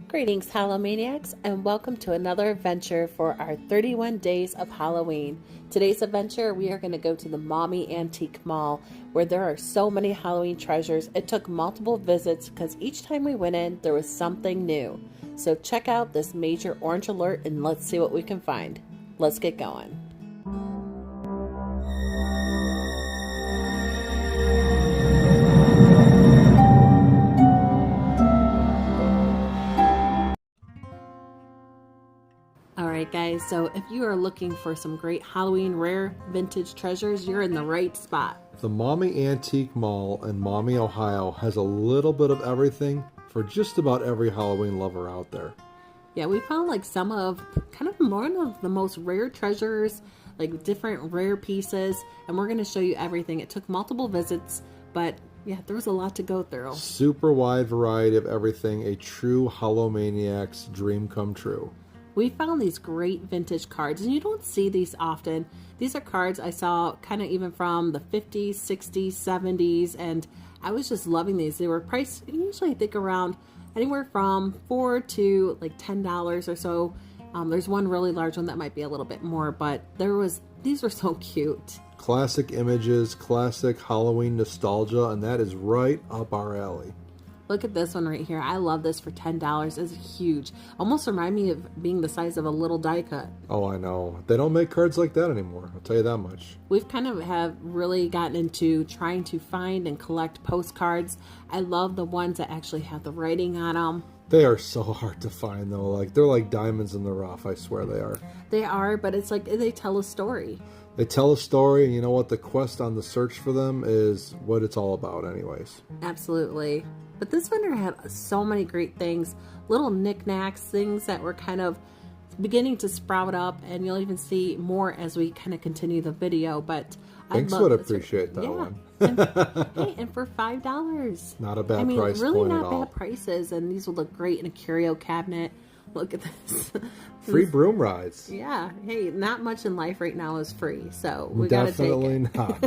Greetings, Hallowmaniacs, and welcome to another adventure for our 31 days of Halloween. Today's adventure, we are going to go to the Maumee Antique Mall, where there are so many Halloween treasures. It took multiple visits because each time we went in, there was something new. So check out this major orange alert and let's see what we can find. Let's get going. Alright guys, so if you are looking for some great Halloween rare vintage treasures, you're in the right spot. The Maumee Antique Mall in Maumee, Ohio has a little bit of everything for just about every Halloween lover out there. Yeah, we found like some of kind of one of the most rare treasures, like different rare pieces, and we're going to show you everything. It took multiple visits, but yeah, there was a lot to go through. Super wide variety of everything, a true Hallowmaniacs dream come true. We found these great vintage cards, and you don't see these often. These are cards I saw kind of even from the 50s, 60s, 70s, and I was just loving these. They were priced usually I think around anywhere from $4 to like $10 or so. There's one really large one that might be a little bit more, but these were so cute. Classic images, classic Halloween nostalgia, and that is right up our alley. Look at this one right here. I love this for $10. It's huge. Almost remind me of being the size of a little die cut. Oh, I know. They don't make cards like that anymore. I'll tell you that much. We've kind of have really gotten into trying to find and collect postcards. I love the ones that actually have the writing on them. They are so hard to find though. Like they're like diamonds in the rough. I swear they are. They are, but it's like they tell a story. They tell a story, and you know what? The quest on the search for them is what it's all about anyways. Absolutely. But this vendor had so many great things, little knickknacks, things that were kind of beginning to sprout up, and you'll even see more as we kind of continue the video. But Thanks would appreciate that one. and for $5. Not a bad price. Really really point not at all. bad prices, and these will look great in a curio cabinet. Look at this. Free broom rides. Yeah. Hey, not much in life right now is free, so we gotta take it. Definitely not.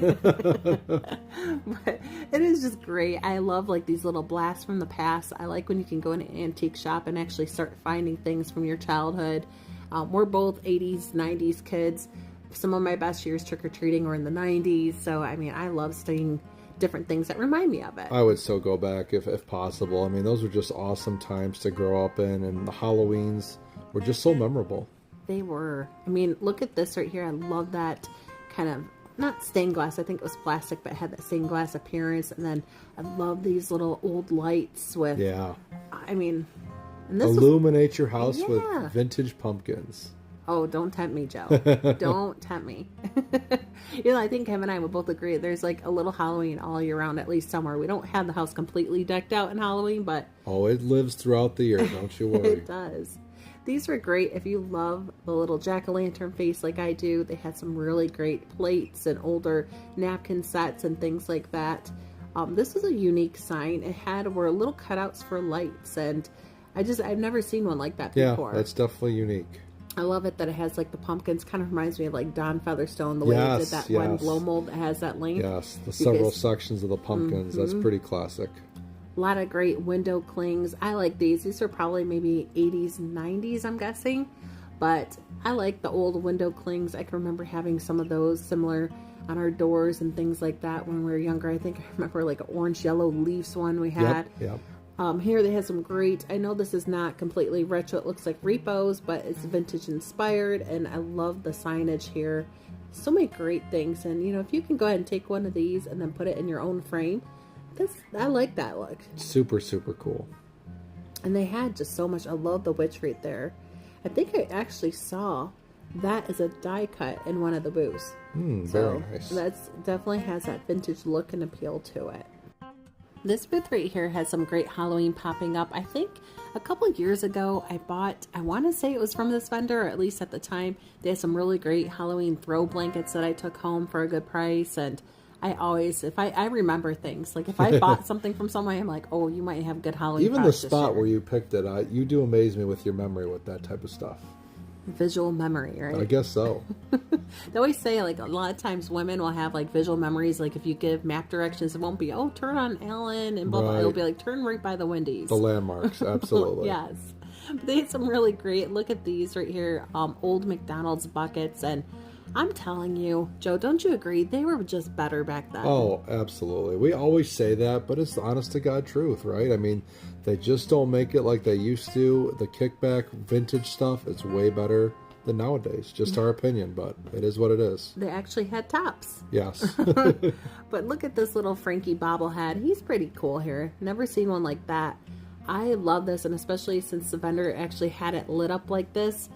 But it is just great. I love like these little blasts from the past. I like when you can go in an antique shop and actually start finding things from your childhood. We're both 80s, 90s kids. Some of my best years trick-or-treating were in the 90s, so I mean, I love studying different things that remind me of it. I would still go back if possible. I mean, those were just awesome times to grow up in, and the Halloweens were just so memorable. They were. I mean, look at this right here. I love that kind of, not stained glass, I think it was plastic, but it had that stained glass appearance. And then I love these little old lights with, I mean, and this illuminate your house with vintage pumpkins. Oh, don't tempt me, Joe. Don't tempt me. You know, I think Kevin and I would both agree there's like a little Halloween all year round, at least somewhere. We don't have the house completely decked out in Halloween, but... Oh, it lives throughout the year, don't you worry. It does. These were great if you love the little jack-o'-lantern face like I do. They had some really great plates and older napkin sets and things like that. This was a unique sign. It were little cutouts for lights, and I've never seen one like that before. Yeah, that's definitely unique. I love it that it has like the pumpkins. Kind of reminds me of like Don Featherstone, the way he did that one blow mold that has that length. Yes, the several sections of the pumpkins. That's pretty classic. A lot of great window clings. I like these. These are probably maybe 80s, 90s, I'm guessing. But I like the old window clings. I can remember having some of those similar on our doors and things like that when we were younger. I think I remember like an orange yellow leaves one we had. Yep. Here they have some great, I know this is not completely retro, it looks like repos, but it's vintage inspired, and I love the signage here. So many great things, and you know, if you can go ahead and take one of these and then put it in your own frame, I like that look. Super, super cool. And they had just so much. I love the witch right there. I think I actually saw that as a die cut in one of the booths. Very nice. That's definitely has that vintage look and appeal to it. This booth right here has some great Halloween popping up. I think a couple of years ago I want to say it was from this vendor, or at least at the time, they had some really great Halloween throw blankets that I took home for a good price. And I always, I remember things. Like if I bought something from somewhere, I'm like, oh, you might have good Halloween. Even the spot where you picked it, you do amaze me with your memory with that type of stuff. Visual memory, right? I guess so. They always say, like, a lot of times women will have, like, visual memories. Like, if you give map directions, it won't be, oh, turn on Allen and blah, blah. Right. It'll be like, turn right by the Wendy's. The landmarks, absolutely. Yes. But they had some really great, look at these right here, old McDonald's buckets. And I'm telling you, Joe, don't you agree? They were just better back then. Oh, absolutely. We always say that, but it's the honest to God truth, right? I mean, they just don't make it like they used to. The kickback vintage stuff is way better than nowadays. Just our opinion, but it is what it is. They actually had tops. Yes. But look at this little Frankie bobblehead. He's pretty cool here. Never seen one like that. I love this, and especially since the vendor actually had it lit up like this.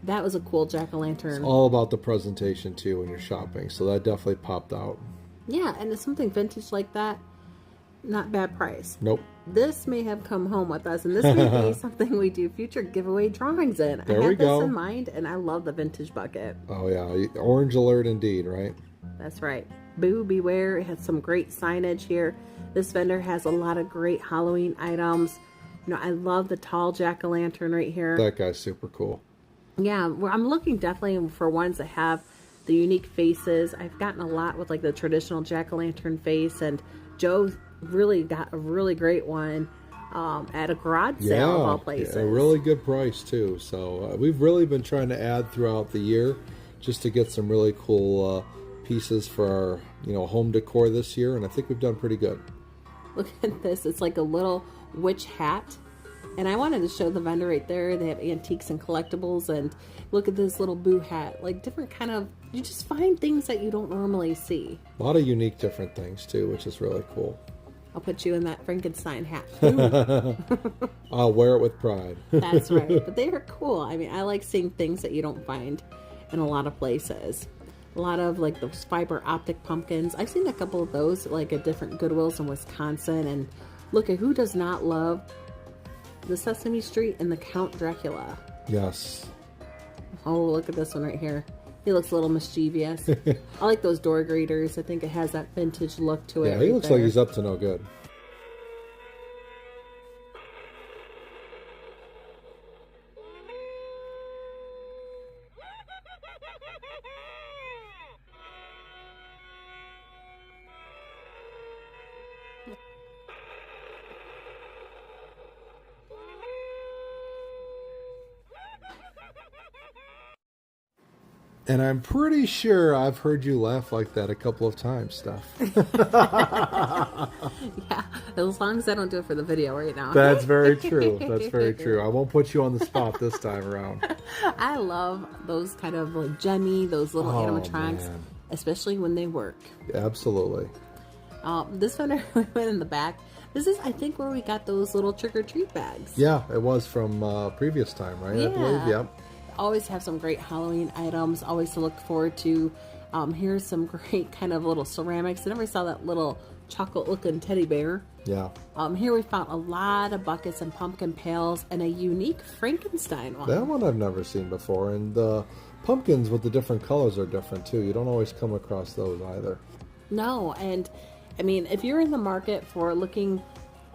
That was a cool jack-o'-lantern. It's all about the presentation, too, when you're shopping. So that definitely popped out. Yeah, and it's something vintage like that. Not bad price. Nope. This may have come home with us, and this may be something we do future giveaway drawings in. There I we had go. this in mind, and I love the vintage bucket. Oh, yeah. Orange alert indeed, right? That's right. Boo beware. It has some great signage here. This vendor has a lot of great Halloween items. You know, I love the tall jack-o'-lantern right here. That guy's super cool. Yeah, well, I'm looking definitely for ones that have the unique faces. I've gotten a lot with like the traditional jack-o'-lantern face, and Joe really got a really great one at a garage sale of all places. Yeah, a really good price too. So we've really been trying to add throughout the year just to get some really cool pieces for our home decor this year, and I think we've done pretty good. Look at this. It's like a little witch hat. And I wanted to show the vendor right there. They have antiques and collectibles. And look at this little boo hat. Like different kind of, you just find things that you don't normally see. A lot of unique different things too, which is really cool. I'll put you in that Frankenstein hat. I'll wear it with pride. That's right. But they are cool. I mean, I like seeing things that you don't find in a lot of places. A lot of like those fiber optic pumpkins. I've seen a couple of those like at different Goodwills in Wisconsin. And look at who does not love the Sesame Street and the Count Dracula. Yes. Oh, look at this one right here. He looks a little mischievous. I like those door greeters. I think it has that vintage look to it. Yeah, he looks like he's up to no good. And I'm pretty sure I've heard you laugh like that a couple of times, Steph. Yeah, as long as I don't do it for the video right now. That's very true. That's very true. I won't put you on the spot this time around. I love those kind of like Jemmy, those little animatronics, man. Especially when they work. Absolutely. This vendor went in the back. This is, I think, where we got those little trick-or-treat bags. Yeah, it was from previous time, right? Yeah. I believe, yep. Always have some great Halloween items, always to look forward to. Here's some great kind of little ceramics. I never saw that little chocolate looking teddy bear. Yeah. Here we found a lot of buckets and pumpkin pails and a unique Frankenstein one. That one I've never seen before. And the pumpkins with the different colors are different too. You don't always come across those either. No, and I mean, if you're in the market for looking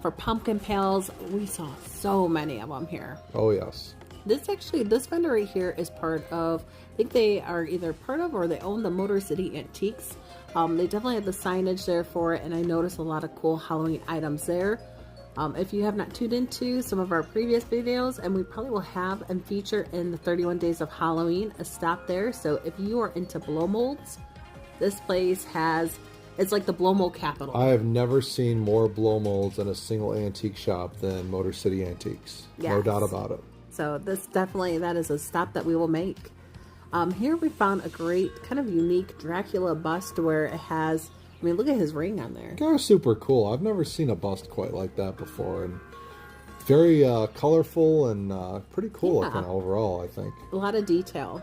for pumpkin pails, we saw so many of them here. Oh, yes. This vendor right here is part of, I think they are either part of or they own the Motor City Antiques. They definitely have the signage there for it, and I noticed a lot of cool Halloween items there. If you have not tuned into some of our previous videos, and we probably will have and feature in the 31 Days of Halloween, a stop there. So if you are into blow molds, this place it's like the blow mold capital. I have never seen more blow molds in a single antique shop than Motor City Antiques. Yes. No doubt about it. So that is a stop that we will make. Here we found a great kind of unique Dracula bust where it has, I mean, look at his ring on there. They're super cool. I've never seen a bust quite like that before. And very colorful and pretty cool looking overall, I think. A lot of detail.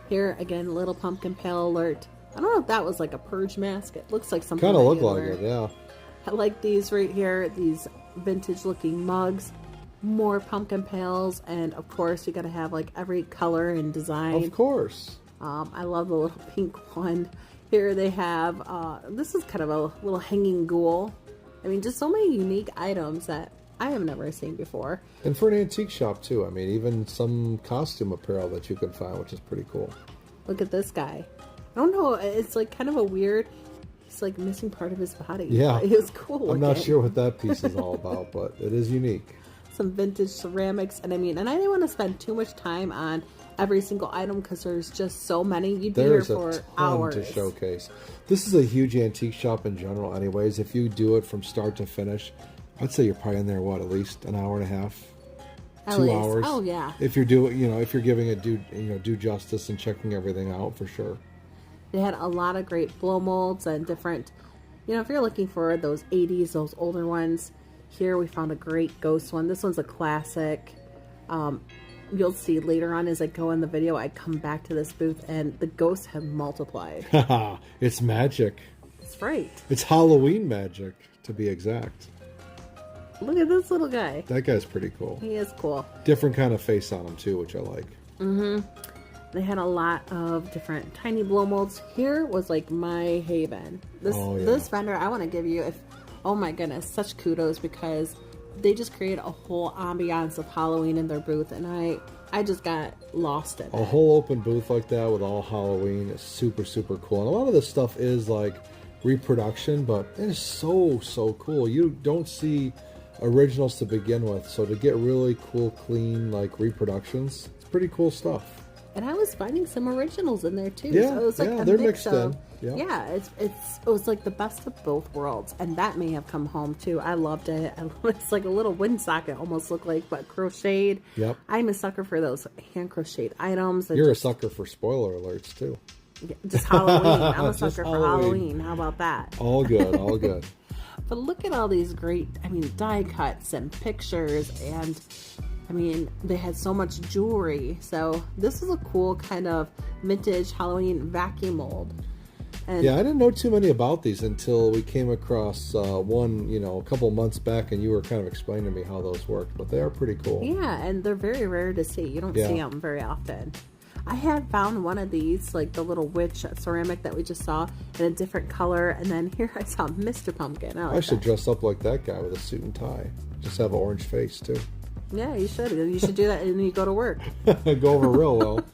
Here, again, little pumpkin pail alert. I don't know if that was like a purge mask. It looks like something. Kind of look like it, yeah. I like these right here, these vintage looking mugs. More pumpkin pails, and of course you got to have like every color and design. Of course. I love the little pink one. Here they have this is kind of a little hanging ghoul. I mean, just so many unique items that I have never seen before. And for an antique shop too. I mean, even some costume apparel that you can find, which is pretty cool. Look at this guy. I don't know. It's like kind of a weird. He's like missing part of his body. Yeah, it was cool. I'm not sure what that piece is all about, but it is unique. Some vintage ceramics, and I didn't want to spend too much time on every single item because there's just so many. You'd be here for hours to showcase. This is a huge antique shop in general. Anyways, if you do it from start to finish, I'd say you're probably in there at least an hour and a half, 2 hours. Oh yeah. If you're doing, if you're giving it due justice and checking everything out for sure. They had a lot of great blow molds and different, if you're looking for those 80s, those older ones, here we found a great ghost one. This one's a classic. You'll see later on as I go in the video, I come back to this booth and the ghosts have multiplied. It's magic. It's right. It's Halloween magic, to be exact. Look at this little guy. That guy's pretty cool. He is cool. Different kind of face on him too, which I like. Mm-hmm. They had a lot of different tiny blow molds. Here was like my haven. This vendor, I want to give you, oh my goodness, such kudos because they just created a whole ambiance of Halloween in their booth, and I just got lost in it. A whole open booth like that with all Halloween is super, super cool. And a lot of this stuff is like reproduction, but it is so cool. You don't see originals to begin with, so to get really cool, clean, like reproductions, it's pretty cool stuff. And I was finding some originals in there too. Yeah, so it was like they're mixed in. Yeah, it was like the best of both worlds, and that may have come home too. I loved it. It's like a little wind socket, almost looked like, but crocheted. Yep. I'm a sucker for those hand crocheted items. You're a sucker for spoiler alerts too. Yeah, just Halloween. I'm a sucker for Halloween. How about that? All good, all good. But look at all these great, die cuts and pictures, and they had so much jewelry. So this is a cool kind of vintage Halloween vacuum mold. And yeah, I didn't know too many about these until we came across one, a couple months back, and you were kind of explaining to me how those worked. But they are pretty cool. Yeah, and they're very rare to see. You don't see them very often. I had found one of these, like the little witch ceramic that we just saw, in a different color. And then here I saw Mr. Pumpkin. I should dress up like that guy with a suit and tie. Just have an orange face, too. Yeah, you should. You should do that and then you go to work. Go over real well.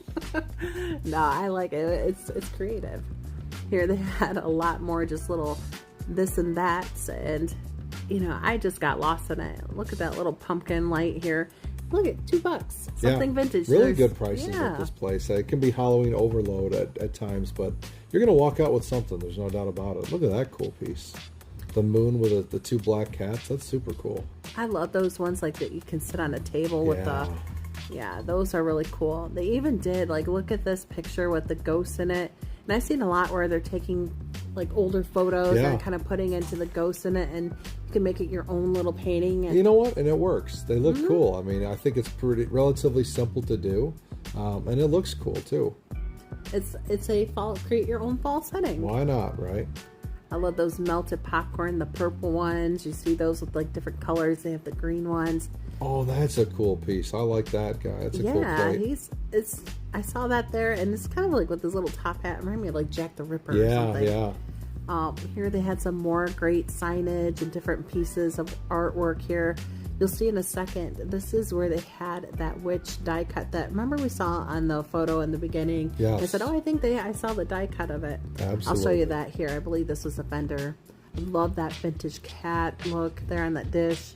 No, I like it. It's creative. Here they had a lot more just little this and that. And, I just got lost in it. Look at that little pumpkin light here. Look at $2. Something vintage. Really good prices at this place. It can be Halloween overload at times, but you're going to walk out with something. There's no doubt about it. Look at that cool piece. The moon with the 2 black cats. That's super cool. I love those ones like that you can sit on a table with the... Yeah, those are really cool. They even did, look at this picture with the ghosts in it. And I've seen a lot where they're taking, older photos and kind of putting into the ghosts in it, and you can make it your own little painting. And you know what? And it works. They look cool. I think it's relatively simple to do, and it looks cool, too. It's a create your own fall setting. Why not, right? I love those melted popcorn, the purple ones. You see those with different colors. They have the green ones. Oh, that's a cool piece. I like that guy. That's a cool plate. I saw that there, and it's kind of like with this little top hat. It reminded me of Jack the Ripper or something. Yeah. Here they had some more great signage and different pieces of artwork here. You'll see in a second. This is where they had that witch die cut that, remember we saw on the photo in the beginning? Yes. I said, I think I saw the die cut of it. Absolutely. I'll show you that here. I believe this was a vendor. I love that vintage cat look there on that dish.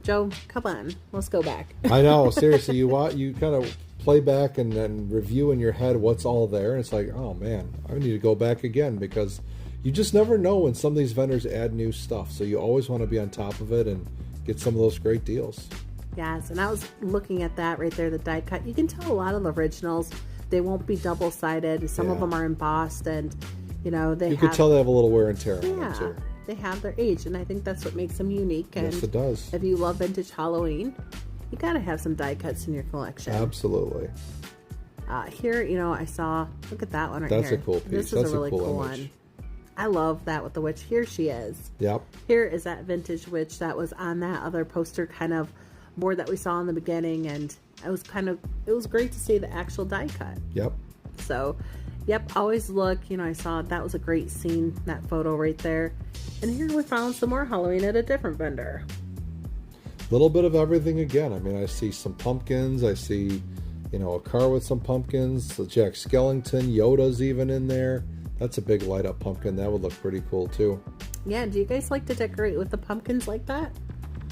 Joe, come on. Let's go back. I know. Seriously, you kind of play back and then review in your head what's all there. And it's like, oh, man, I need to go back again because you just never know when some of these vendors add new stuff. So you always want to be on top of it and get some of those great deals. Yes, and I was looking at that right there, the die cut. You can tell a lot of the originals, they won't be double-sided. Some of them are embossed, and, you can tell they have a little wear and tear on them, too. They have their age, and I think that's what makes them unique. And yes, it does. If you love vintage Halloween, you got to have some die cuts in your collection. Absolutely. Here, I saw, look at that one right here. That's a cool piece. This is a really cool one. I love that with the witch. Here she is. Yep. Here is that vintage witch that was on that other poster kind of board that we saw in the beginning, and it was great to see the actual die cut. Yep. So, always look. I saw that was a great scene, that photo right there. And here we found some more Halloween at a different vendor. Little bit of everything again. I mean, I see some pumpkins. I see, a car with some pumpkins. The Jack Skellington, Yoda's even in there. That's a big light up pumpkin. That would look pretty cool too. Yeah, do you guys like to decorate with the pumpkins like that?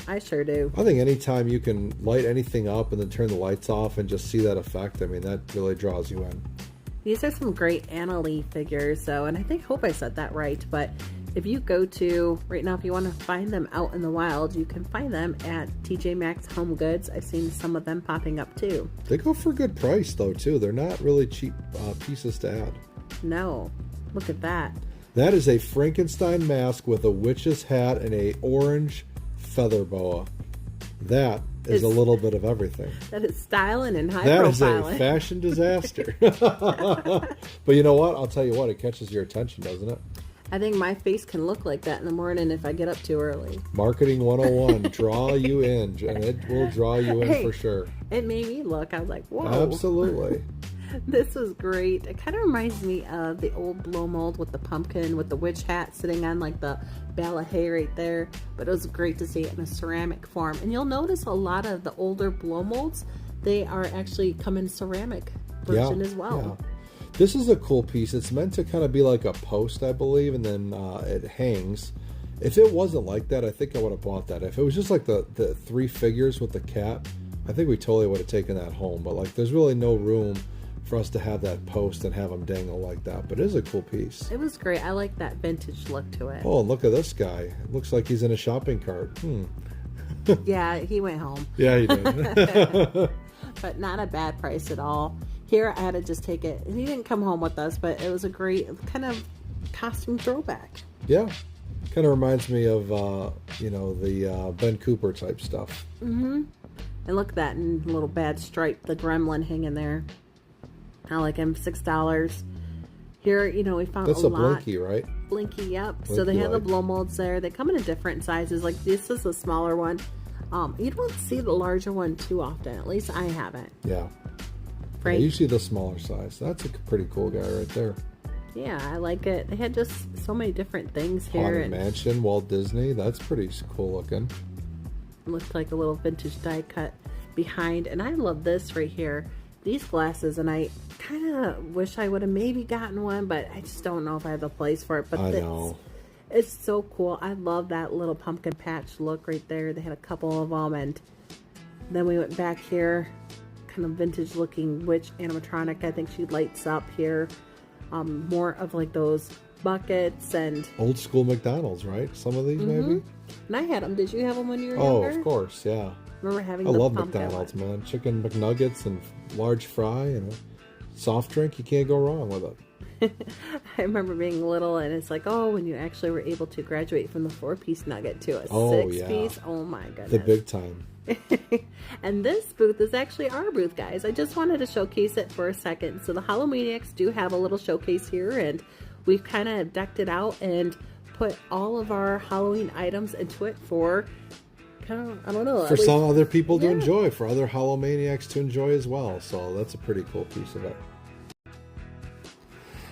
I sure do. I think anytime you can light anything up and then turn the lights off and just see that effect, I mean, that really draws you in. These are some great Anna Lee figures, and I hope I said that right, but if you go to, right now, if you want to find them out in the wild, you can find them at TJ Maxx Home Goods. I've seen some of them popping up too. They go for a good price though too. They're not really cheap pieces to add. No, look at that. That is a Frankenstein mask with a witch's hat and a orange feather boa. That is a little bit of everything. That is styling and high profiling. That is a fashion disaster. But you know what? I'll tell you what, it catches your attention, doesn't it? I think my face can look like that in the morning if I get up too early. Marketing 101, draw you in, and it will draw you in for sure. It made me look. I was like, whoa. Absolutely. This was great. It kind of reminds me of the old blow mold with the pumpkin with the witch hat sitting on like the bale of hay right there. But it was great to see it in a ceramic form. And you'll notice a lot of the older blow molds, they are actually come in ceramic version as well. Yeah. This is a cool piece. It's meant to kind of be like a post, I believe, and then it hangs. If it wasn't like that, I think I would have bought that. If it was just like the three figures with the cat, I think we totally would have taken that home. But like, there's really no room for us to have that post and have them dangle like that. But it is a cool piece. It was great. I like that vintage look to it. Oh, look at this guy. It looks like he's in a shopping cart. Yeah, he went home. Yeah, he did. But not a bad price at all. Here, I had to just take it. He didn't come home with us, but it was a great kind of costume throwback. Yeah. Kind of reminds me of, the Ben Cooper type stuff. Mm-hmm. And look at that little bad stripe, the gremlin hanging there. I like him, $6. Here, we found That's a a lot. Blinky, right? Blinky, yep. Blinky, so they have the blow molds there. They come in different sizes. Like this is a smaller one. You don't see the larger one too often. At least I haven't. Yeah. Right. Yeah, you see the smaller size. That's a pretty cool guy right there. Yeah, I like it. They had just so many different things here. Haunted Mansion, Walt Disney. That's pretty cool looking. Looked like a little vintage die cut behind. And I love this right here. These glasses, and I kind of wish I would have maybe gotten one, but I just don't know if I have the place for it. But I know. It's so cool. I love that little pumpkin patch look right there. They had a couple of them, and then we went back here. Kind of vintage looking witch animatronic. I think she lights up here. More of like those buckets and old school McDonald's, right? Some of these maybe. And I had them. Did you have them when you were younger? younger? Of course, yeah. Remember having? I love McDonald's, man. Chicken McNuggets and large fry and a soft drink. You can't go wrong with it. I remember being little, and it's like, when you actually were able to graduate from the 4-piece nugget to a 6-piece. Oh my goodness. The big time. And this booth is actually our booth, guys. I just wanted to showcase it for a second. So the Hallowmaniacs do have a little showcase here, and we've kind of decked it out and put all of our Halloween items into it for kind of, I don't know, for some other people to enjoy, for other Hallowmaniacs to enjoy as well. So that's a pretty cool piece of it.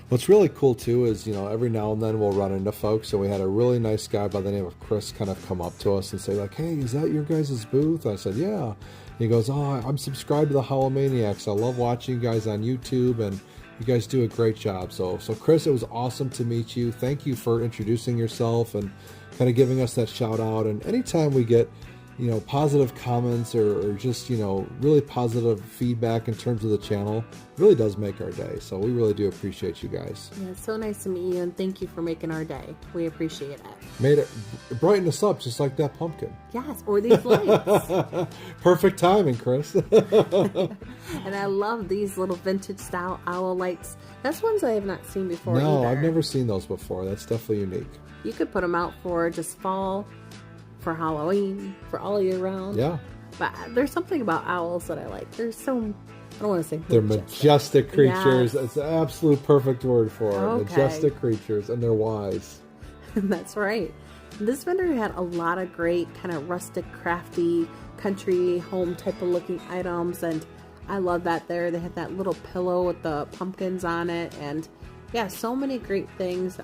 What's really cool too is, every now and then we'll run into folks, and we had a really nice guy by the name of Chris kind of come up to us and say like, hey, is that your guys' booth? I said, yeah. And he goes, I'm subscribed to the Hallowmaniacs. I love watching you guys on YouTube, and you guys do a great job. So Chris, it was awesome to meet you. Thank you for introducing yourself and kind of giving us that shout out. And anytime we get positive comments or just, really positive feedback in terms of the channel, it really does make our day. So we really do appreciate you guys. Yeah, it's so nice to meet you, and thank you for making our day. We appreciate it. Made it brighten us up just like that pumpkin. Yes, or these lights. Perfect timing, Chris. And I love these little vintage style owl lights. That's ones I have not seen before either. I've never seen those before. That's definitely unique. You could put them out for just fall, for Halloween, for all year round. Yeah. But there's something about owls that I like. They're so, I don't want to say they're majestic creatures. Yes. That's the absolute perfect word for it. Okay. Majestic creatures, and they're wise. That's right. This vendor had a lot of great kind of rustic, crafty, country home type of looking items, and I love that there. They had that little pillow with the pumpkins on it, and Yeah, so many great things.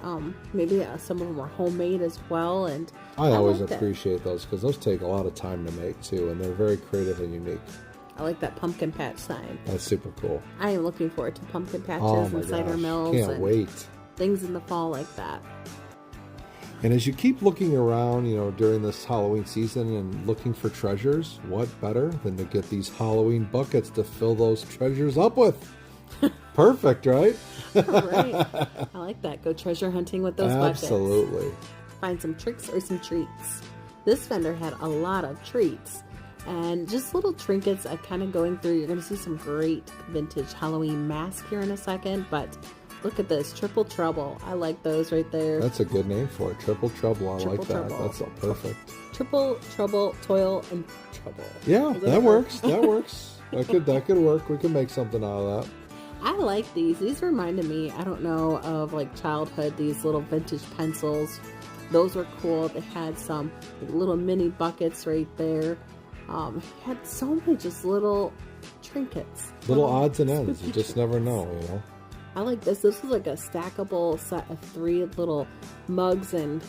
Maybe some of them are homemade as well, and I always like appreciate those because those take a lot of time to make too, and they're very creative and unique. I like that pumpkin patch sign. That's super cool. I am looking forward to pumpkin patches Oh my and cider gosh, mills. can't and wait. things in the fall like that. And as you keep looking around, during this Halloween season and looking for treasures, what better than to get these Halloween buckets to fill those treasures up with? Perfect, right? Right. I like that. Go treasure hunting with those buckets. Absolutely. Find some tricks or some treats. This vendor had a lot of treats and just little trinkets. Kind of going through. You're going to see some great vintage Halloween masks here in a second, but look at this, Triple Trouble. I like those right there. That's a good name for it. Triple Trouble. I like that. Trouble. That's perfect. Triple Trouble, Toil, and Trouble. Yeah, that works. That works. That could work. We can make something out of that. I like these. These reminded me, I don't know, of like childhood, these little vintage pencils. Those were cool. They had some little mini buckets right there. Had so many just little trinkets. Little odds and ends. You just never know, I like this. This was like a stackable set of 3 little mugs, and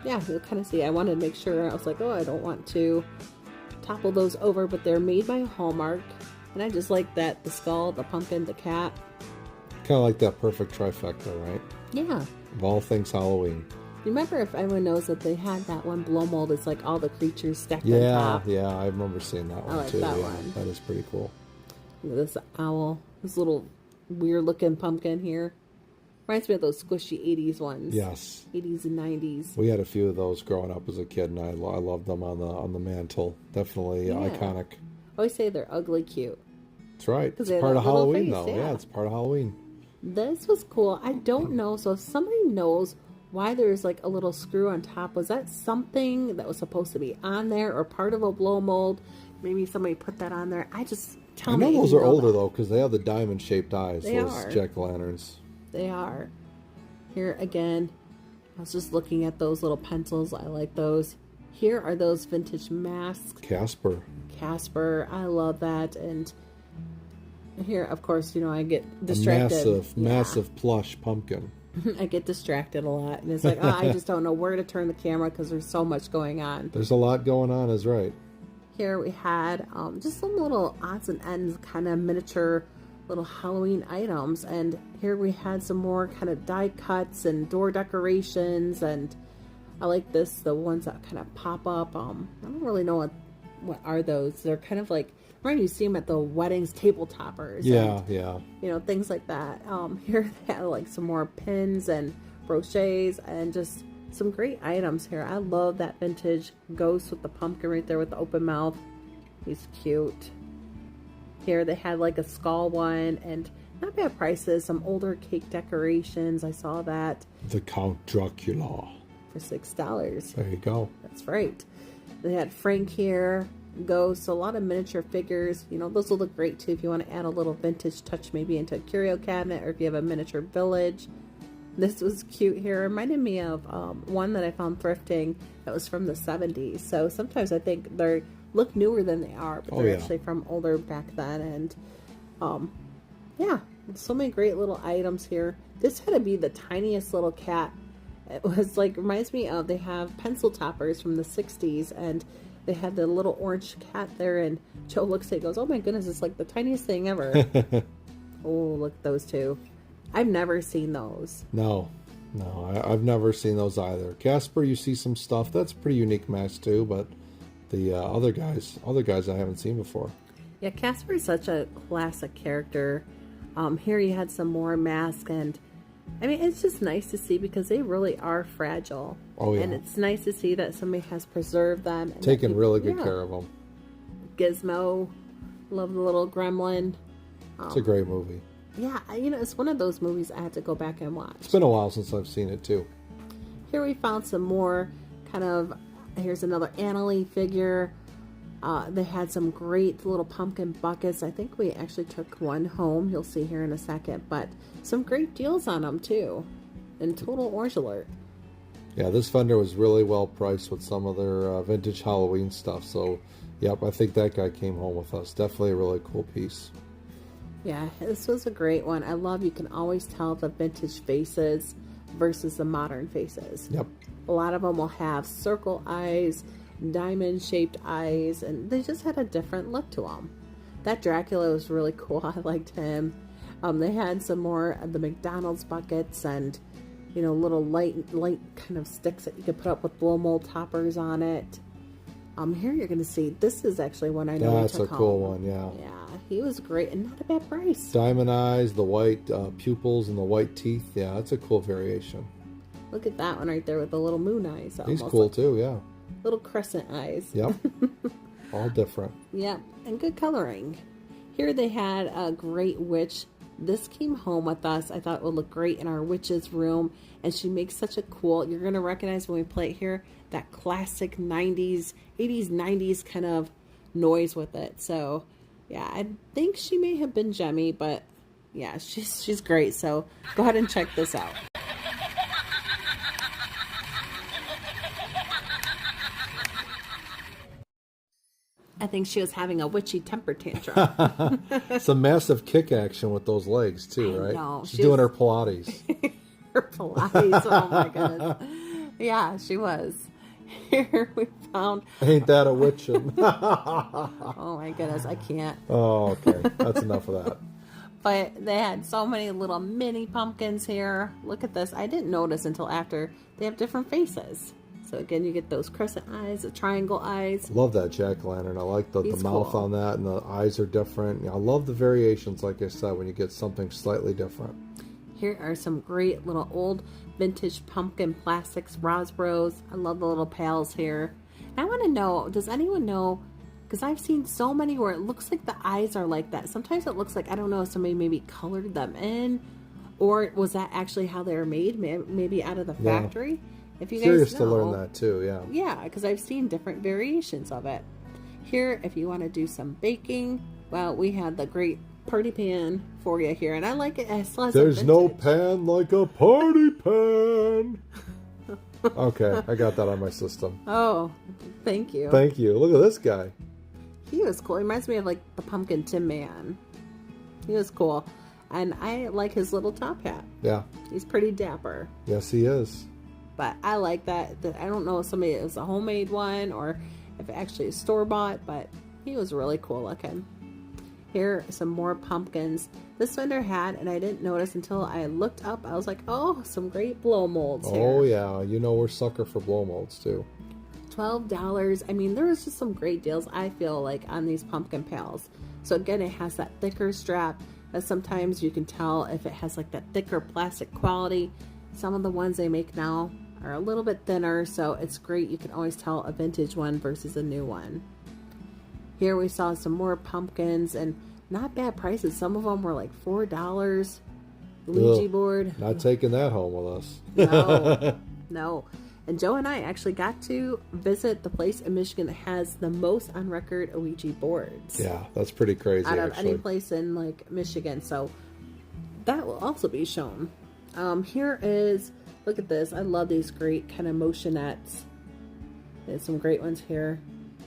yeah, you'll kind of see. I wanted to make sure. I was like, oh, I don't want to topple those over, but they're made by Hallmark, and I just like that, the skull, the pumpkin, the cat. Kind of like that perfect trifecta, right? Yeah. Of all things Halloween. Remember, if anyone knows that they had that one blow mold, it's like all the creatures stacked on top. Yeah, I remember seeing that one too. That one. That is pretty cool. This owl, this little weird looking pumpkin here. Reminds me of those squishy 80s ones. Yes. 80s and 90s. We had a few of those growing up as a kid, and I loved them on the mantle. Definitely iconic. I always say they're ugly cute. That's right. It's part of Halloween, though. Yeah, it's part of Halloween. This was cool. I don't know. So if somebody knows why there's like a little screw on top, was that something that was supposed to be on there or part of a blow mold? Maybe somebody put that on there. I know those are older, though, because they have the diamond-shaped eyes. They those are. jack-o'-lanterns. They are. Here again, I was just looking at those little pencils. I like those. Here are those vintage masks. Casper, I love that. And here, of course, I get distracted. Massive plush pumpkin. I get distracted a lot. And it's like, I just don't know where to turn the camera because there's so much going on. There's a lot going on, is right. Here we had just some little odds and ends, kind of miniature little Halloween items. And here we had some more kind of die cuts and door decorations. And I like the ones that kind of pop up. I don't really know what are those. They're kind of like, right, you see them at the weddings, table toppers. Yeah. Things like that. Here they had like some more pins and brochets and just some great items here. I love that vintage ghost with the pumpkin right there with the open mouth. He's cute. Here they had like a skull one and not bad prices. Some older cake decorations. I saw that. The Count Dracula. For $6. There you go. That's right. They had Frank here. Ghosts. A lot of miniature figures. Those will look great too if you want to add a little vintage touch maybe into a curio cabinet or if you have a miniature village. This was cute here. It reminded me of one that I found thrifting that was from the 70s. So sometimes I think they look newer than they are, but they're actually from older back then. And yeah, so many great little items here. This had to be the tiniest little cat. It was like, reminds me of, they have pencil toppers from the 60s and they had the little orange cat there, and Joe looks at it and goes, oh my goodness, it's like the tiniest thing ever. Oh, look at those two. I've never seen those. No, I've never seen those either. Casper, you see some stuff. That's a pretty unique mask too, but the other guys I haven't seen before. Yeah, Casper is such a classic character. Here you had some more masks, and I mean, it's just nice to see because they really are fragile. Oh, yeah. And it's nice to see that somebody has preserved them. And taken really good care of them. Gizmo, love the little gremlin. It's a great movie. Yeah, it's one of those movies I had to go back and watch. It's been a while since I've seen it too. Here we found some more here's another Annalie figure. They had some great little pumpkin buckets. I think we actually took one home. You'll see here in a second. But some great deals on them too. And total orange alert. Yeah, this vendor was really well priced with some of their vintage Halloween stuff. So, yep, I think that guy came home with us. Definitely a really cool piece. Yeah, this was a great one. I love you can always tell the vintage faces versus the modern faces. Yep. A lot of them will have circle eyes, diamond shaped eyes, and they just had a different look to them. That Dracula was really cool. I liked him. They had some more of the McDonald's buckets and, you know, little light kind of sticks that you could put up with blow mold toppers on it. Here you're going to see, this is actually one I know. That's a cool one, yeah. Yeah, he was great and not a bad price. Diamond eyes, the white pupils, and the white teeth. Yeah, that's a cool variation. Look at that one right there with the little moon eyes. He's cool like too, yeah. little crescent eyes. Yep. All different. Yep, and good coloring. Here they had a great witch. This came home with us. I thought it would look great in our witch's room. And she makes such a cool, you're going to recognize when we play it here, that classic 90s, 80s, 90s kind of noise with it. So, yeah, I think she may have been Jemmy, but yeah, she's great. So go ahead and check this out. I think she was having a witchy temper tantrum. Some massive kick action with those legs too, right? No, she's doing her Pilates. Her Pilates, oh my goodness. Yeah, she was. Here we found... Ain't that a witchin'? Oh my goodness, I can't. Oh, okay. That's enough of that. But they had so many little mini pumpkins here. Look at this. I didn't notice until after. They have different faces. So again, you get those crescent eyes, the triangle eyes. Love that jack-o'-lantern. I like the mouth cool on that, and the eyes are different. I love the variations, like I said, when you get something slightly different. Here are some great little old vintage pumpkin plastics, Rosbros. I love the little pails here. And I want to know, does anyone know, because I've seen so many where it looks like the eyes are like that. Sometimes it looks like, I don't know, if somebody maybe colored them in, or was that actually how they were made, maybe out of the factory? If you Curious guys know, to learn that too, yeah. Yeah, because I've seen different variations of it. Here, if you want to do some baking, well, we had the great party pan for you here, and I like it. There's no pan like a party pan. Okay, I got that on my system. Oh, thank you. Thank you. Look at this guy. He was cool. He reminds me of like the Pumpkin Tin Man. He was cool, and I like his little top hat. Yeah. He's pretty dapper. Yes, he is. But I like that. I don't know if somebody it was a homemade one or if it actually is store-bought, but he was really cool looking. Here are some more pumpkins. This vendor had, and I didn't notice until I looked up, I was like, oh, some great blow molds here. Oh, yeah. You know we're sucker for blow molds, too. $12. I mean, there was just some great deals, I feel like, on these pumpkin pails. So again, it has that thicker strap. That sometimes you can tell if it has like that thicker plastic quality. Some of the ones they make now are a little bit thinner, so it's great. You can always tell a vintage one versus a new one. Here we saw some more pumpkins and not bad prices. Some of them were like $4. Ouija board. Not taking that home with us. No, no. And Joe and I actually got to visit the place in Michigan that has the most on record Ouija boards. Yeah, that's pretty crazy. Out of any place in like Michigan, so that will also be shown. Here is, look at this. I love these great kind of motionettes. There's some great ones here.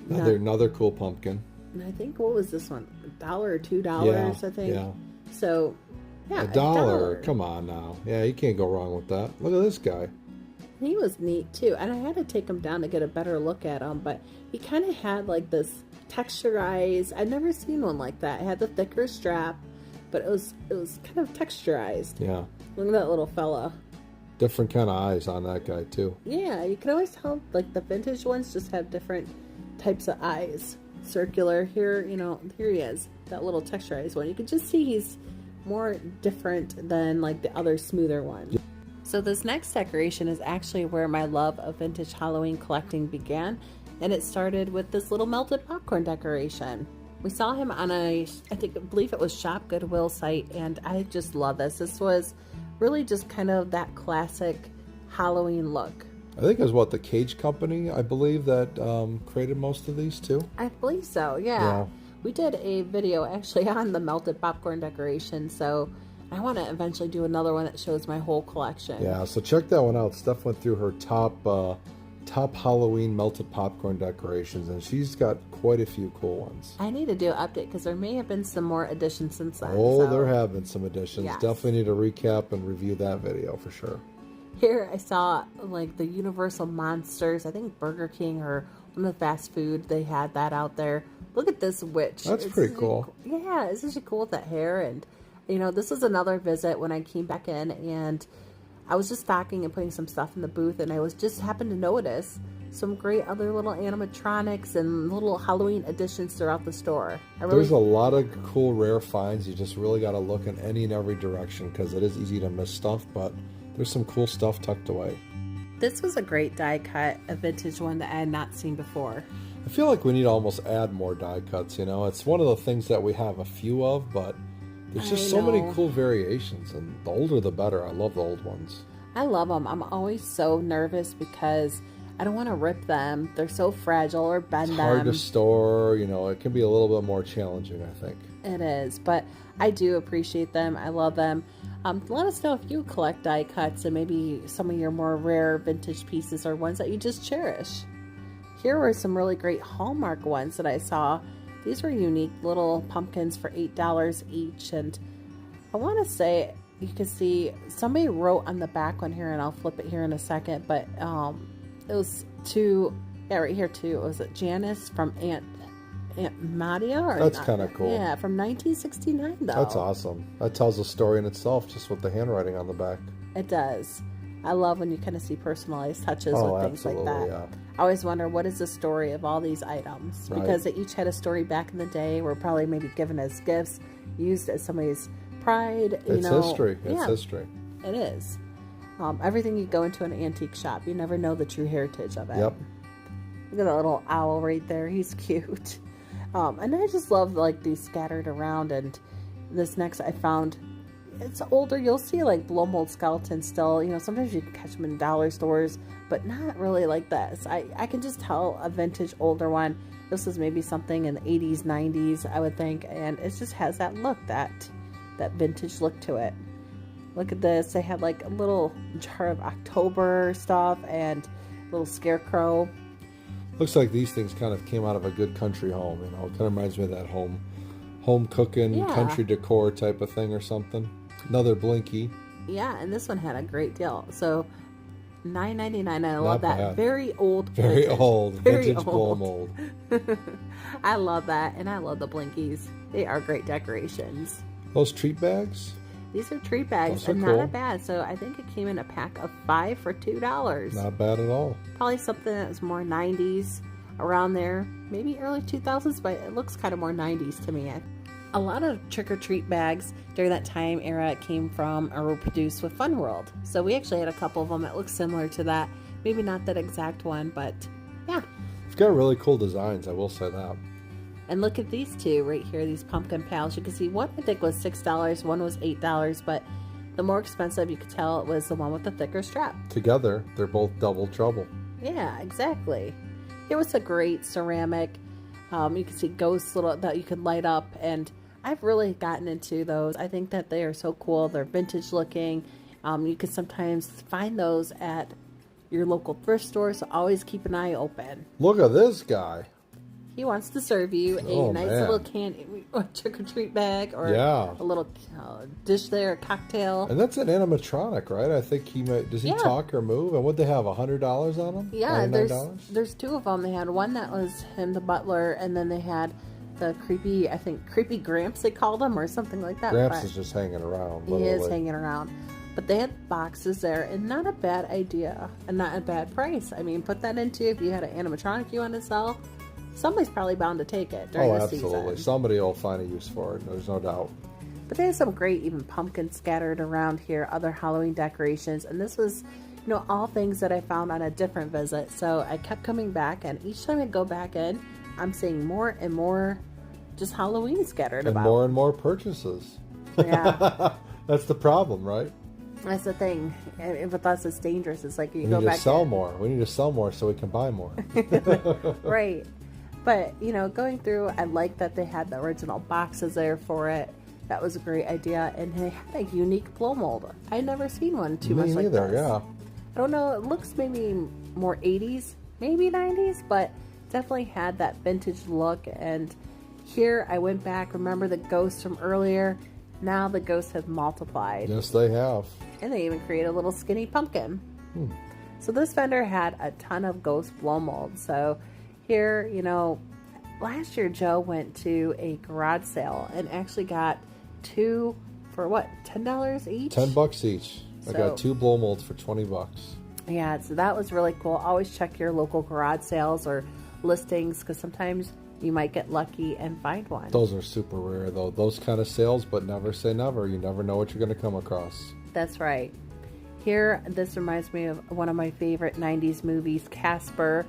Another cool pumpkin. And I think, what was this one? $1 or $2, yeah, I think. Yeah. So, yeah. $1. Come on now. Yeah, you can't go wrong with that. Look at this guy. He was neat too. And I had to take him down to get a better look at him. But he kind of had like this texturized. I'd never seen one like that. It had the thicker strap, but it was kind of texturized. Yeah. Look at that little fella. Different kind of eyes on that guy too. Yeah, you can always tell like the vintage ones just have different types of eyes. Circular here, you know, here he is. That little texturized one. You can just see he's more different than like the other smoother one. So this next decoration is actually where my love of vintage Halloween collecting began, and it started with this little melted popcorn decoration. We saw him on I believe it was Shop Goodwill site, and I just love this. This was really just kind of that classic Halloween look. I think it was the Cage Company, I believe, that created most of these too. I believe so, yeah. We did a video actually on the melted popcorn decoration, so I want to eventually do another one that shows my whole collection. Yeah, so check that one out. Steph went through her top top Halloween melted popcorn decorations, and she's got quite a few cool ones. I need to do an update because there may have been some more additions since then. Oh, so. there have been some additions. Yes. Definitely need to recap and review that video for sure. Here I saw like the Universal Monsters. I think Burger King or one of the fast food, they had that out there. Look at this witch. That's pretty cool. Yeah, isn't she cool with that hair? And, you know, this was another visit when I came back in, and I was just stocking and putting some stuff in the booth, and I was just happened to notice some great other little animatronics and little Halloween additions throughout the store. There's a lot of cool rare finds. You just really got to look in any and every direction because it is easy to miss stuff, but there's some cool stuff tucked away. This was a great die cut, a vintage one that I had not seen before. I feel like we need to almost add more die cuts, you know. It's one of the things that we have a few of, but there's just so many cool variations, and the older the better. I love the old ones. I love them. I'm always so nervous because I don't want to rip them. They're so fragile or bend them. It's hard to store, you know. It can be a little bit more challenging, I think. It is, but I do appreciate them. I love them. Let us know if you collect die cuts and maybe some of your more rare vintage pieces or ones that you just cherish. Here were some really great Hallmark ones that I saw. These were unique little pumpkins for $8 each, and I want to say you can see somebody wrote on the back one here, and I'll flip it here in a second, but it was right here too. Was it Janice from Aunt Madia? Or that's kind of cool. Yeah, from 1969 though. That's awesome. That tells a story in itself just with the handwriting on the back. It does. I love when you kind of see personalized touches with things like that. Yeah. I always wonder, what is the story of all these items? Because they each had a story back in the day, were probably maybe given as gifts, used as somebody's pride. It's history. It's history. It is. Everything you go into an antique shop, you never know the true heritage of it. Yep. Look at that little owl right there. He's cute. And I just love like these scattered around. And this next I found, it's older. You'll see like blow mold skeletons still. You know, sometimes you can catch them in dollar stores, but not really like this. I can just tell a vintage older one. This is maybe something in the 80s, 90s, I would think. And it just has that look, that vintage look to it. Look at this. They had like a little jar of October stuff and a little scarecrow. Looks like these things kind of came out of a good country home, you know. It kind of reminds me of that home cooking, country decor type of thing or something. Another Blinky. Yeah, and this one had a great deal. So $9.99. I love that. Bad. Very old. Very vintage. old. Very Vintage blow old. mold. I love that, and I love the Blinkies. They are great decorations. Those treat bags? These are treat bags, and cool. not bad. So I think it came in a pack of 5 for $2. Not bad at all. Probably something that was more 90s, around there. Maybe early 2000s, but it looks kind of more 90s to me. A lot of trick-or-treat bags during that time era came from or were produced with Fun World. So we actually had a couple of them that look similar to that. Maybe not that exact one, but yeah. It's got really cool designs, I will say that. And look at these two right here, these pumpkin pals. You can see one I think was $6, one was $8, but the more expensive, you could tell it was the one with the thicker strap. Together, they're both double trouble. Yeah, exactly. It was a great ceramic. You can see ghosts little that you could light up, and I've really gotten into those. I think that they are so cool. They're vintage looking. You can sometimes find those at your local thrift store, so always keep an eye open. Look at this guy. He wants to serve you a nice little candy, trick-or-treat bag, or a little dish there, a cocktail. And that's an animatronic, right? I think he might. Does he talk or move? And what they have, $100 on him? Yeah, there's two of them. They had one that was him, the butler, and then they had the creepy Gramps they called him, or something like that. Gramps is just hanging around. He is hanging around. But they had boxes there, and not a bad idea, and not a bad price. I mean, put that into if you had an animatronic you want to sell. Somebody's probably bound to take it during the season. Absolutely. Somebody will find a use for it. There's no doubt. But there's some great even pumpkins scattered around here, other Halloween decorations. And this was, all things that I found on a different visit. So I kept coming back, and each time I go back in, I'm seeing more and more just Halloween scattered about. And more purchases. Yeah. That's the problem, right? That's the thing. With us, it's dangerous. It's like you go back. We need to sell more. We need to sell more so we can buy more. Right. But, going through, I like that they had the original boxes there for it. That was a great idea. And they had a unique blow mold. I'd never seen one too much like this. Yeah. I don't know. It looks maybe more 80s maybe 90s, but definitely had that vintage look. And here I went back, remember the ghosts from earlier? Now the ghosts have multiplied. Yes, they have. And they even created a little skinny pumpkin. So this vendor had a ton of ghost blow molds. So here, you know, last year Joe went to a garage sale and actually got 2 for what, $10 each? $10 each. I got 2 blow molds for $20. Yeah, so that was really cool. Always check your local garage sales or listings, because sometimes you might get lucky and find one. Those are super rare, though. Those kind of sales, but never say never. You never know what you're going to come across. That's right. Here, this reminds me of one of my favorite 90s movies, Casper.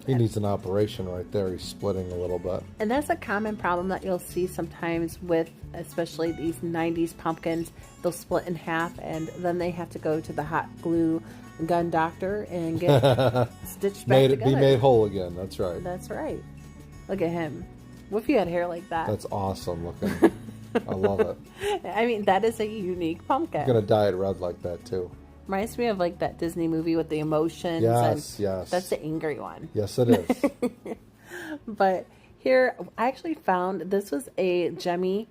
He needs an operation right there. He's splitting a little bit. And that's a common problem that you'll see sometimes with, especially these 90s pumpkins. They'll split in half, and then they have to go to the hot glue gun doctor and get stitched back together. Be made whole again. That's right. That's right. Look at him. What if you had hair like that? That's awesome looking. I love it. I mean, that is a unique pumpkin. I'm going to dye it red like that, too. Reminds me of like that Disney movie with the emotions. Yes, yes. That's the angry one. Yes, it is. But here, I actually found, this was a Gemmy,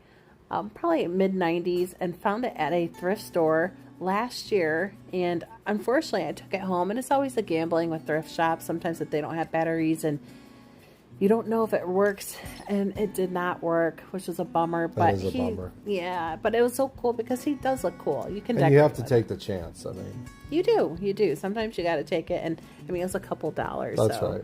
probably mid-90s, and found it at a thrift store last year. And unfortunately, I took it home. And it's always the gambling with thrift shops. Sometimes if they don't have batteries and you don't know if it works, and it did not work, which is a bummer. That is a bummer. Yeah, but it was so cool because he does look cool. You can and you have to take the chance. I mean, you do. Sometimes you got to take it, and I mean, it's a couple dollars. That's right.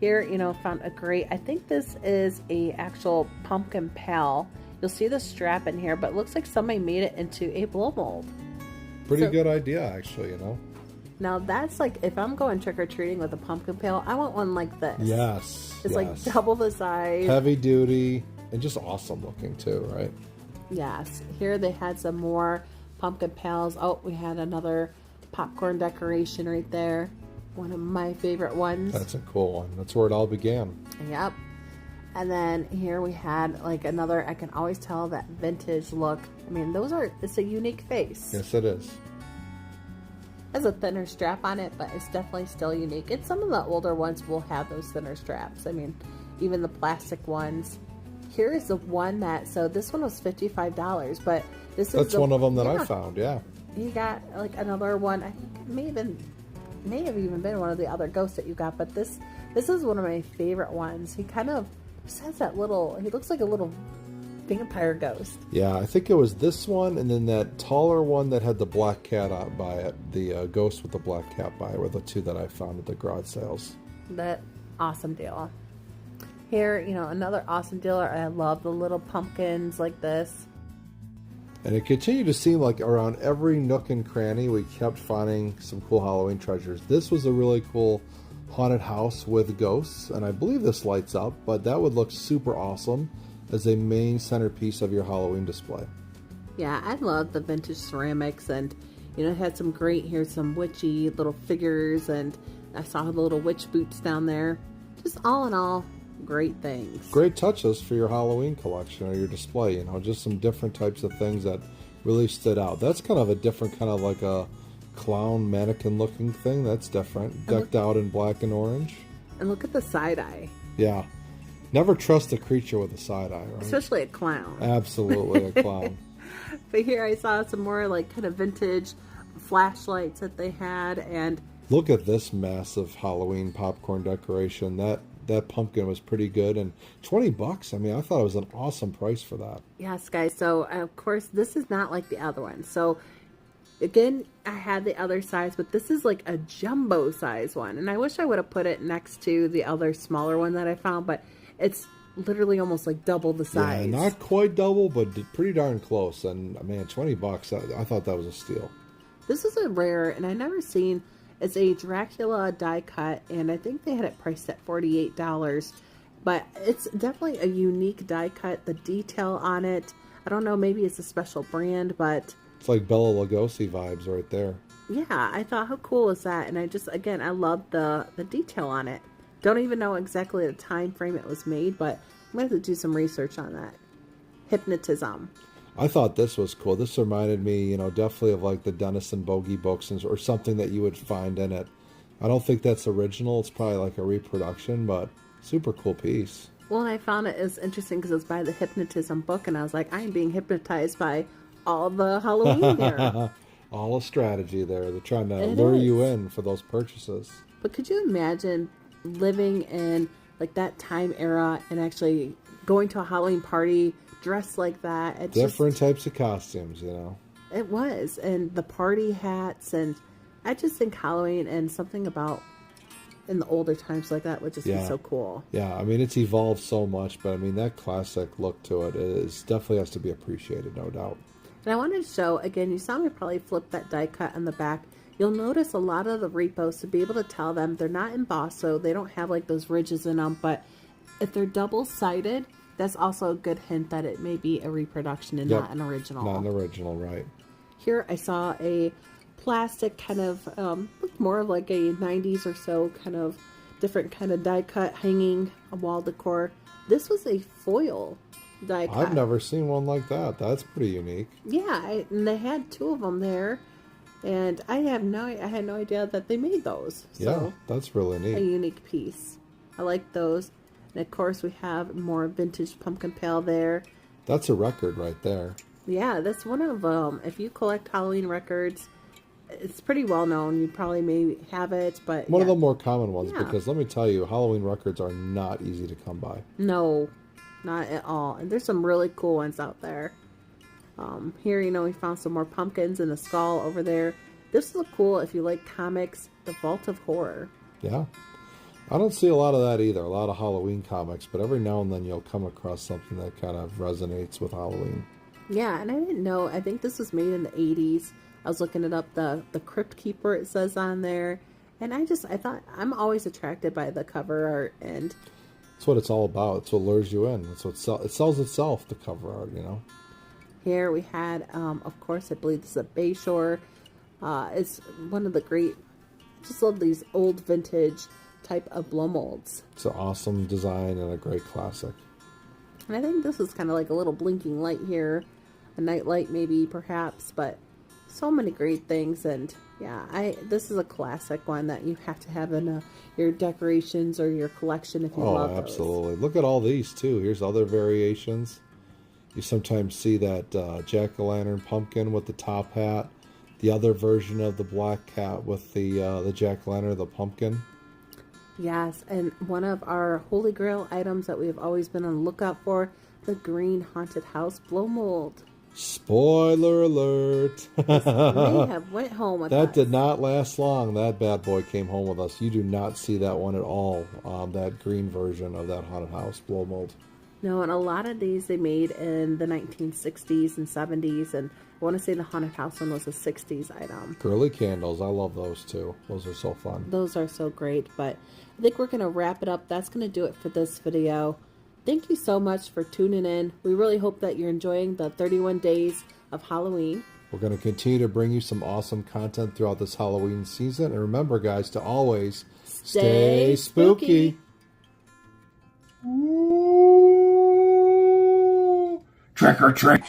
Here, you know, found a great. I think this is a actual pumpkin pal. You'll see the strap in here, but it looks like somebody made it into a blow mold. Pretty good idea, actually. You know. Now that's like, if I'm going trick-or-treating with a pumpkin pail, I want one like this. Yes. It's like double the size. Heavy duty and just awesome looking too, right? Yes. Here they had some more pumpkin pails. Oh, we had another popcorn decoration right there. One of my favorite ones. That's a cool one. That's where it all began. Yep. And then here we had like another, I can always tell that vintage look. I mean, it's a unique face. Yes, it is. Has a thinner strap on it, but it's definitely still unique. And some of the older ones will have those thinner straps. I mean, even the plastic ones. Here is the one that, so this one was $55, but that's one of them that I found, yeah. You got like another one, I think it may have even been one of the other ghosts that you got, but this is one of my favorite ones. He kind of just has that little, he looks like a little vampire ghost. Yeah, I think it was this one, and then that taller one that had the black cat out by it. The ghost with the black cat by it were the 2 that I found at the garage sales. That awesome deal. Here, you know, another awesome dealer. I love the little pumpkins like this. And it continued to seem like around every nook and cranny we kept finding some cool Halloween treasures. This was a really cool haunted house with ghosts, and I believe this lights up, but that would look super awesome as a main centerpiece of your Halloween display. Yeah, I love the vintage ceramics, and you know, it had some great, here's some witchy little figures, and I saw the little witch boots down there. Just all in all, great things. Great touches for your Halloween collection or your display, you know, just some different types of things that really stood out. That's kind of a different kind of like a clown mannequin looking thing. That's different. Decked out in black and orange. And look at the side eye. Yeah. Never trust a creature with a side eye, right? Especially a clown. Absolutely a clown. But here I saw some more like kind of vintage flashlights that they had, and look at this massive Halloween popcorn decoration. That pumpkin was pretty good, and $20. I mean, I thought it was an awesome price for that. Yes, guys. So of course this is not like the other one. So again, I had the other size, but this is like a jumbo size one, and I wish I would have put it next to the other smaller one that I found, but it's literally almost like double the size. Yeah, not quite double, but pretty darn close. And man, $20, I thought that was a steal. This is a rare, and I never seen. It's a Dracula die cut, and I think they had it priced at $48. But it's definitely a unique die cut. The detail on it, I don't know, maybe it's a special brand, but it's like Bela Lugosi vibes right there. Yeah, I thought, how cool is that? And I just, again, I love the detail on it. Don't even know exactly the time frame it was made, but I'm going to have to do some research on that. Hypnotism. I thought this was cool. This reminded me, you know, definitely of like the Dennis and Bogey books or something that you would find in it. I don't think that's original. It's probably like a reproduction, but super cool piece. Well, I found it is interesting because it's by the hypnotism book, and I was like, I'm being hypnotized by all the Halloween here. All a strategy there. They're trying to lure you in for those purchases. But could you imagine living in like that time era and actually going to a Halloween party dressed like that? It's different types of costumes, you know. It was, and the party hats, and I just think Halloween and something about in the older times like that would just be so cool. Yeah, I mean, it's evolved so much, but I mean, that classic look to it is definitely has to be appreciated, no doubt. And I wanted to show, again, you saw me probably flip that die cut on the back. You'll notice a lot of the repos, to be able to tell them, they're not embossed, so they don't have like those ridges in them, but if they're double-sided, that's also a good hint that it may be a reproduction and not an original. Not an original, right. Here I saw a plastic kind of, looked more of like a 90s or so kind of different kind of die cut hanging wall decor. This was a foil die cut. I've never seen one like that. That's pretty unique. Yeah, and they had two of them there, and I had no idea that they made those. So, yeah, that's really neat. A unique piece. I like those. And of course we have more vintage pumpkin pail there. That's a record right there. Yeah, that's one of if you collect Halloween records, it's pretty well known. You probably may have it, but one of the more common ones, because let me tell you, Halloween records are not easy to come by. No, not at all. And there's some really cool ones out there. Here, you know, we found some more pumpkins and a skull over there. This looks cool if you like comics. The Vault of Horror. Yeah. I don't see a lot of that either, a lot of Halloween comics, but every now and then you'll come across something that kind of resonates with Halloween. Yeah, and I didn't know, I think this was made in the 80s. I was looking it up, the Crypt Keeper it says on there, and I thought, I'm always attracted by the cover art, and that's what it's all about. It's what lures you in. It's what it sells itself, the cover art, you know. Here we had, of course, I believe this is a Bayshore. It's one of the great, just love these old vintage type of blow molds. It's an awesome design and a great classic. And I think this is kind of like a little blinking light here, a night light maybe, perhaps, but so many great things. And yeah, this is a classic one that you have to have in your decorations or your collection if you love those. Oh, absolutely. Look at all these too. Here's other variations. You sometimes see that jack-o'-lantern pumpkin with the top hat. The other version of the black cat with the jack-o'-lantern, the pumpkin. Yes, and one of our holy grail items that we've always been on the lookout for, the green haunted house blow mold. Spoiler alert. This may have went home with us. That did not last long. That bad boy came home with us. You do not see that one at all, that green version of that haunted house blow mold. No, and a lot of these they made in the 1960s and 70s, and I want to say the haunted house one was a 60s item. Girly candles, I love those too. Those are so fun. Those are so great, but I think we're going to wrap it up. That's going to do it for this video. Thank you so much for tuning in. We really hope that you're enjoying the 31 days of Halloween. We're going to continue to bring you some awesome content throughout this Halloween season. And remember, guys, to always stay spooky. Trick or treat.